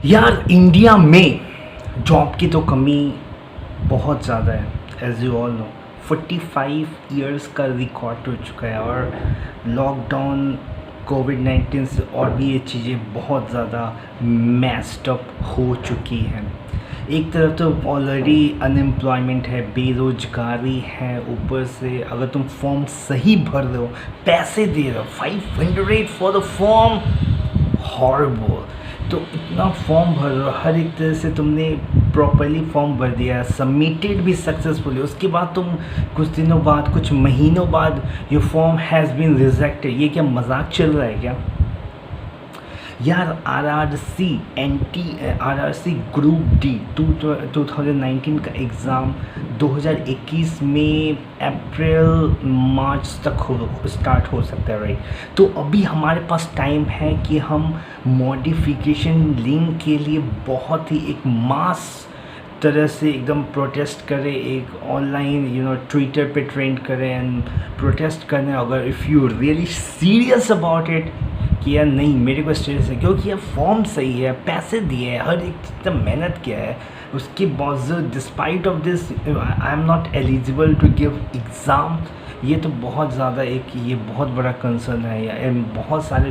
यार इंडिया में जॉब की तो कमी बहुत ज़्यादा है, as you all know. 45 years का रिकॉर्ड हो चुका है और लॉकडाउन, कोविड-19 से और भी ये चीज़ें बहुत ज़्यादा मैस्ड अप हो चुकी हैं। एक तरफ तो ऑलरेडी अनएम्प्लॉयमेंट है, बेरोजगारी है, ऊपर से अगर तुम फॉर्म सही भर रहे हो, पैसे दे रहे हो, 500 फॉर द फॉर्म, हॉरिबल। तो इतना फॉर्म भर रहे हो, हर एक तरह से तुमने प्रॉपरली फॉर्म भर दिया, सबमिटेड भी सक्सेसफुली, उसके बाद तुम कुछ दिनों बाद, कुछ महीनों बाद your form has been rejected. ये क्या मजाक चल रहा है क्या यार? आरआरसी एंटी आरआरसी ग्रुप डी 2019 का एग्ज़ाम 2021 में अप्रैल मार्च तक स्टार्ट हो सकता है, राइट? तो अभी हमारे पास टाइम है कि हम मॉडिफिकेशन लिंक के लिए बहुत ही एक मास तरह से एकदम प्रोटेस्ट करें, एक ऑनलाइन ट्विटर पे ट्रेंड करें एंड प्रोटेस्ट करें। अगर if you really serious about it कि यार नहीं, मेरे को स्ट्रेस है, क्योंकि यार फॉर्म सही है, पैसे दिए हैं, हर एक चीज़ मेहनत किया है, उसके बावजूद despite of this I am not eligible to give exam. ये तो बहुत ज़्यादा ये बहुत बड़ा कंसर्न है यार। बहुत सारे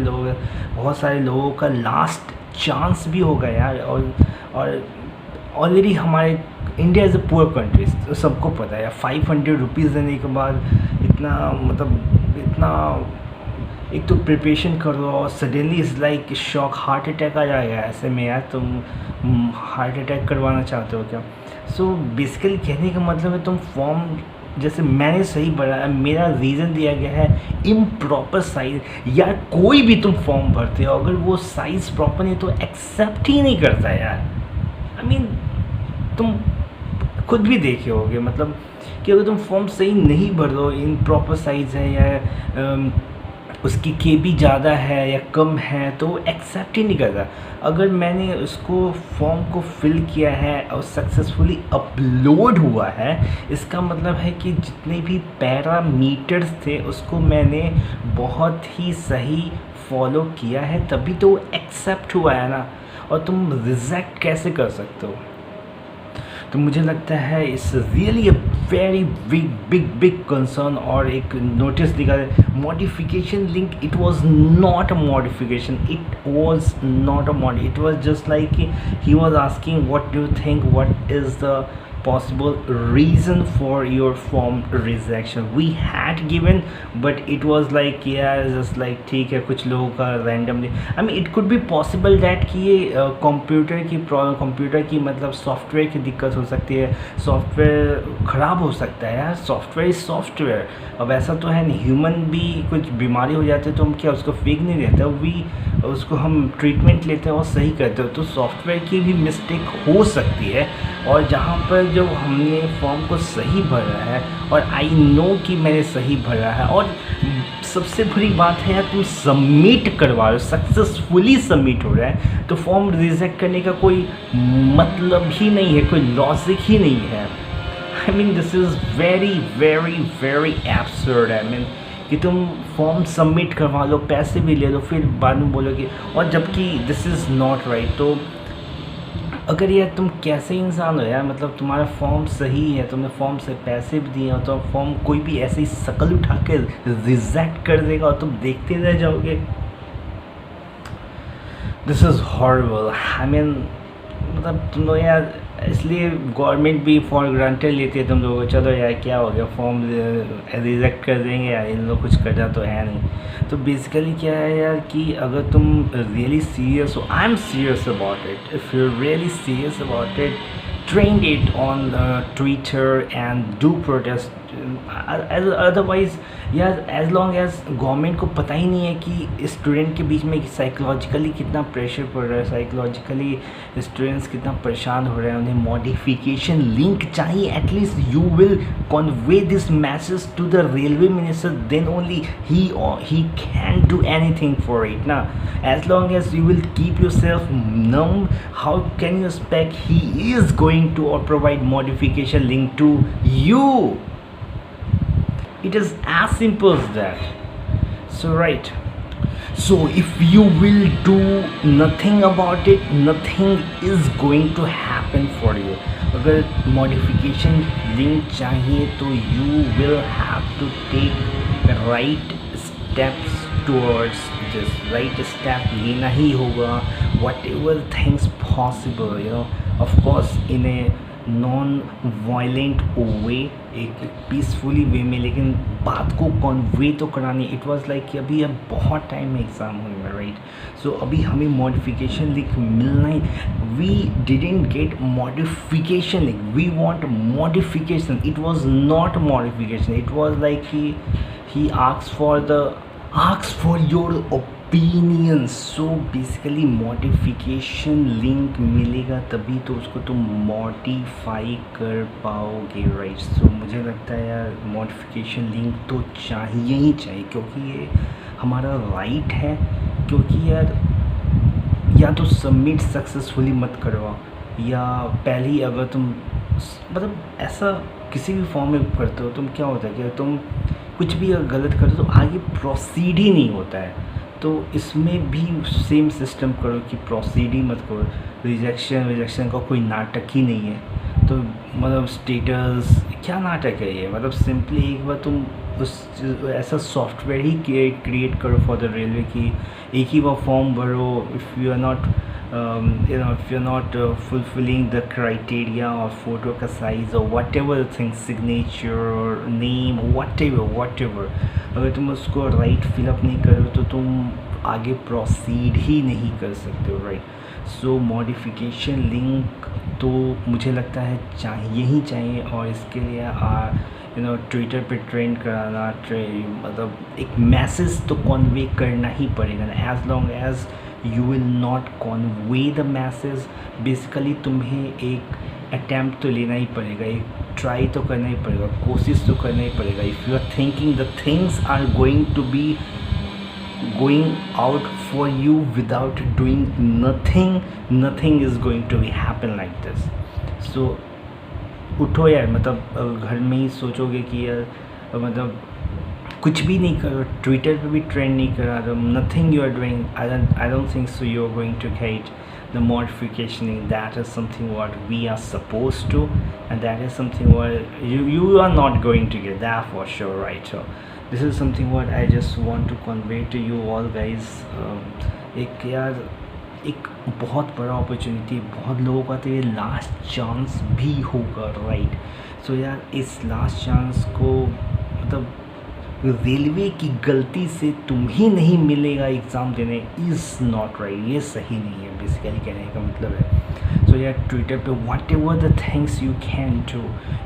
लोगों का लास्ट चांस भी होगा यार। और ऑलरेडी हमारे India is a poor country, तो सबको पता है। 500 रुपीज़ देने के बाद इतना एक तो प्रिपरेशन कर रहे हो और suddenly is like shock, heart attack आ जाएगा ऐसे में यार। तुम हार्ट अटैक करवाना चाहते हो क्या? सो बेसिकली कहने का मतलब है, तुम फॉर्म जैसे मैंने सही भरा है, मेरा रीज़न दिया गया है इम्प्रॉपर साइज़। यार कोई भी तुम फॉर्म भरते हो, अगर वो साइज़ प्रॉपर नहीं तो एक्सेप्ट ही नहीं करता यार। आई मीन तुम खुद भी देखे होगे, मतलब कि अगर तुम फॉर्म सही नहीं भर दो, इम्प्रॉपर साइज़ है या उसकी केबी ज़्यादा है या कम है, तो वो एक्सेप्ट ही नहीं करता। अगर मैंने उसको फॉर्म को फिल किया है और सक्सेसफुली अपलोड हुआ है, इसका मतलब है कि जितने भी पैरामीटर्स थे उसको मैंने बहुत ही सही फॉलो किया है, तभी तो वो एक्सेप्ट हुआ है ना। और तुम रिजेक्ट कैसे कर सकते हो? तो मुझे लगता है it's really a very big big big concern. और एक नोटिस दिखा है, modification link, it was not a modification, it was just like he was asking what do you think, what is the possible reason for your form rejection. We had given, but it was like yeah, just like ठीक है, कुछ लोगों का randomly, I mean it could be possible that कि ये computer की problem, computer की मतलब सॉफ्टवेयर की दिक्कत हो सकती है, सॉफ्टवेयर ख़राब हो सकता है यार। Software is software. अब ऐसा तो है नहीं, ह्यूमन भी कुछ बीमारी हो जाती है तो हम क्या उसको फेंक नहीं देते, उसको हम ट्रीटमेंट लेते हैं और सही करते हो। तो सॉफ्टवेयर की भी मिस्टेक हो सकती है। और जहाँ पर जो हमने फॉर्म को सही भरा है, और आई नो कि मैंने सही भरा है, और सबसे बड़ी बात है यार, तुम सबमिट करवा रहे हो, सक्सेसफुली सबमिट हो रहा है, तो फॉर्म रिजेक्ट करने का कोई मतलब ही नहीं है, कोई लॉजिक ही नहीं है। I mean this is very very very absurd. I mean कि तुम फॉर्म सबमिट करवा लो, पैसे भी ले लो, फिर बाद में बोलोगे, और जबकि दिस इज़ नॉट राइट। तो अगर यार तुम कैसे इंसान हो यार, मतलब तुम्हारा फॉर्म सही है, तुमने फॉर्म से पैसे भी दिए हो, तो फॉर्म कोई भी ऐसे ही शकल उठा के रिजेक्ट कर देगा और तुम देखते रह जाओगे। This is horrible. I mean मतलब तुम लोग यार, इसलिए गवर्नमेंट भी फॉर ग्रांटेड लेती है तुम लोगों को, चलो यार क्या हो गया, फॉर्म रिजेक्ट कर देंगे यार, इन लोग कुछ करना तो है नहीं। तो बेसिकली क्या है यार कि अगर तुम रियली सीरियस हो, I am serious about it, if you really serious about it, trend it on Twitter and do protest. Otherwise यार, एज लॉन्ग एज गवर्नमेंट को पता ही नहीं है कि स्टूडेंट के बीच में साइकोलॉजिकली कितना प्रेशर पड़ रहा है, साइकोलॉजिकली स्टूडेंट्स कितना परेशान हो रहे हैं, उन्हें मॉडिफिकेशन लिंक चाहिए। At least you will convey this message to the railway minister, then only he can do anything for it ना। as long as you will keep yourself numb, how can you expect he is going to or provide modification link to you? It is as simple as that. So right, So if you will do nothing about it, nothing is going to happen for you. अगर modification link चाहिए तो you will have to take right steps towards this. Right step लेना ही होगा, whatever things possible, you know, of course in a non violent way, एक peacefully वे में, लेकिन बात को कन्वे तो करानी. इट वाज लाइक कि अभी अब बहुत टाइम में एग्ज़ाम होने में, राइट. सो अभी हमें मॉडिफिकेशन लिंक मिलना ही. We didn't get modification link, we want modification. It was not modification, it was like he asks for your opinions. So basically modification link मिलेगा तभी तो उसको तुम मॉडिफाई कर पाओगे, राइट. सो मुझे लगता है यार मॉडिफिकेशन लिंक तो चाहिए ही चाहिए, क्योंकि ये हमारा राइट है. क्योंकि यार या तो सबमिट सक्सेसफुली मत करवाओ, या पहले ही अगर तुम मतलब ऐसा किसी भी फॉर्म में करते हो तुम, क्या होता है कि तुम कुछ भी अगर गलत करते हो तो आगे प्रोसीड ही नहीं होता है. तो इसमें भी सेम सिस्टम करो कि प्रोसीड ही मत करो. रिजेक्शन का कोई नाटक ही नहीं है. तो मतलब स्टेटस क्या नाटक है ये, मतलब सिंपली एक बार तुम उस ऐसा सॉफ्टवेयर ही क्रिएट करो फॉर द रेलवे कि एक ही बार फॉर्म भरो. If you are not if you're not fulfilling the criteria or photo का size or whatever thing, signature or name, whatever, अगर तुम उसको राइट फिलअप नहीं करो तो तुम आगे प्रोसीड ही नहीं कर सकते हो, राइट. सो मॉडिफिकेशन लिंक तो मुझे लगता है चाहिए ही चाहिए. और इसके लिए ट्विटर पे ट्रेंड कराना, मतलब एक मैसेज तो कन्वे करना ही पड़ेगा ना. As long as you will not convey the message, basically तुम्हें एक अटैम्प्ट तो लेना ही पड़ेगा, एक ट्राई तो करना ही पड़ेगा, कोशिश तो करना ही पड़ेगा. If you are thinking the things are going to be going out for you without doing nothing is going to be happen like this. So उठो यार, मतलब घर में ही सोचोगे कि यार मतलब कुछ भी नहीं करो, ट्विटर पे भी ट्रेंड नहीं करा दो, nothing you are doing. I don't think so you are going to get the modification. That is something what we are supposed to, and that is something what you are not going to get that for sure, right. So this is something what I just want to convey to you all guys. एक यार एक बहुत बड़ा opportunity, बहुत लोगों का तो ये लास्ट चांस भी होगा, राइट. सो यार इस लास्ट चांस को मतलब रेलवे की गलती से तुम ही नहीं मिलेगा एग्ज़ाम देने, इज़ नॉट राइट. ये सही नहीं है, बेसिकली कहने का मतलब है. सो यार ट्विटर पे what ever the things you can do,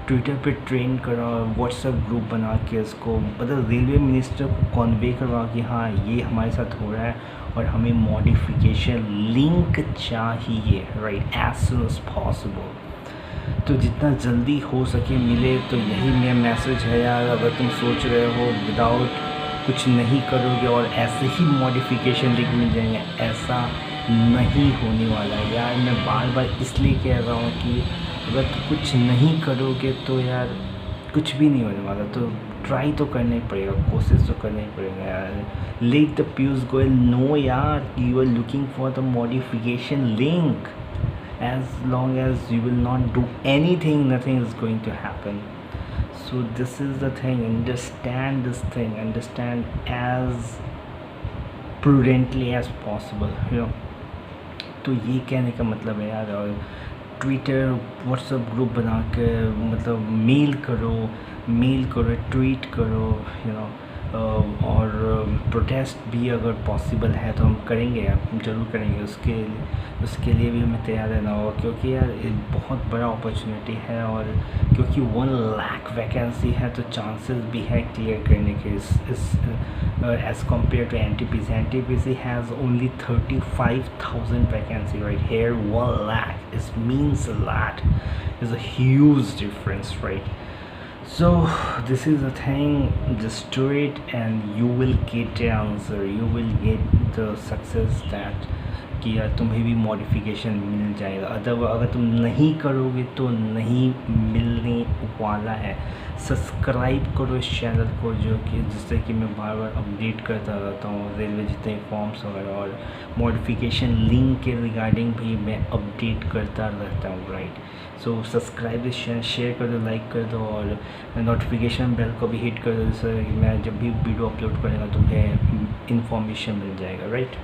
Twitter पे ट्रेंड करो, व्हाट्सएप ग्रुप बना के उसको मतलब रेलवे मिनिस्टर को कन्वे करवा कि हाँ ये हमारे साथ हो रहा है और हमें मॉडिफिकेशन लिंक चाहिए, right, as soon as possible. तो जितना जल्दी हो सके मिले. तो यही मेरा मैसेज है यार. अगर तुम सोच रहे हो विदाउट कुछ नहीं करोगे और ऐसे ही मॉडिफिकेशन लिंक मिल जाएंगे, ऐसा नहीं होने वाला है यार. मैं बार बार इसलिए कह रहा हूँ कि अगर तुम कुछ नहीं करोगे तो यार कुछ भी नहीं होने वाला. तो ट्राई तो करना ही पड़ेगा, कोशिश तो करना ही पड़ेगा यार. Let the Piyush Goyal know यार you are looking for the modification link. As long as you will not do anything, nothing is going to happen. So this is the thing, understand this thing, understand as prudently as possible, you know. तो ये कहने का मतलब है यार. और Twitter WhatsApp group बना के मतलब मेल करो, ट्वीट करो, you know. और प्रोटेस्ट भी अगर पॉसिबल है तो हम करेंगे यार, ज़रूर करेंगे. उसके लिए भी हमें तैयार रहना होगा, क्योंकि यार एक बहुत बड़ा अपॉर्चुनिटी है. और क्योंकि 1 लाख वैकेंसी है तो चांसेस भी है क्लियर करने के. इस as compared to NTPC has only 35,000 vacancy, right. Here 1 lakh is means a lot, is a huge difference, right. So this is the thing, just do it and you will get the answer, you will get the success that कि यार तुम्हें भी modification मिल जाएगा। अगर तुम नहीं करोगे तो नहीं मिलने वाला है। सब्सक्राइब करो इस चैनल को, जो कि जिससे कि मैं बार बार अपडेट करता रहता हूँ रेलवे जितने फॉर्म्स वगैरह और मॉडिफिकेशन लिंक के रिगार्डिंग भी मैं अपडेट करता रहता हूँ, राइट। सो सब्सक्राइब इस चैनल, शेयर कर दो, लाइक कर दो और नोटिफिकेशन बेल को भी हिट कर दो, जिससे मैं जब भी वीडियो अपलोड करेगा तुम्हें इन्फॉर्मेशन मिल जाएगा, राइट।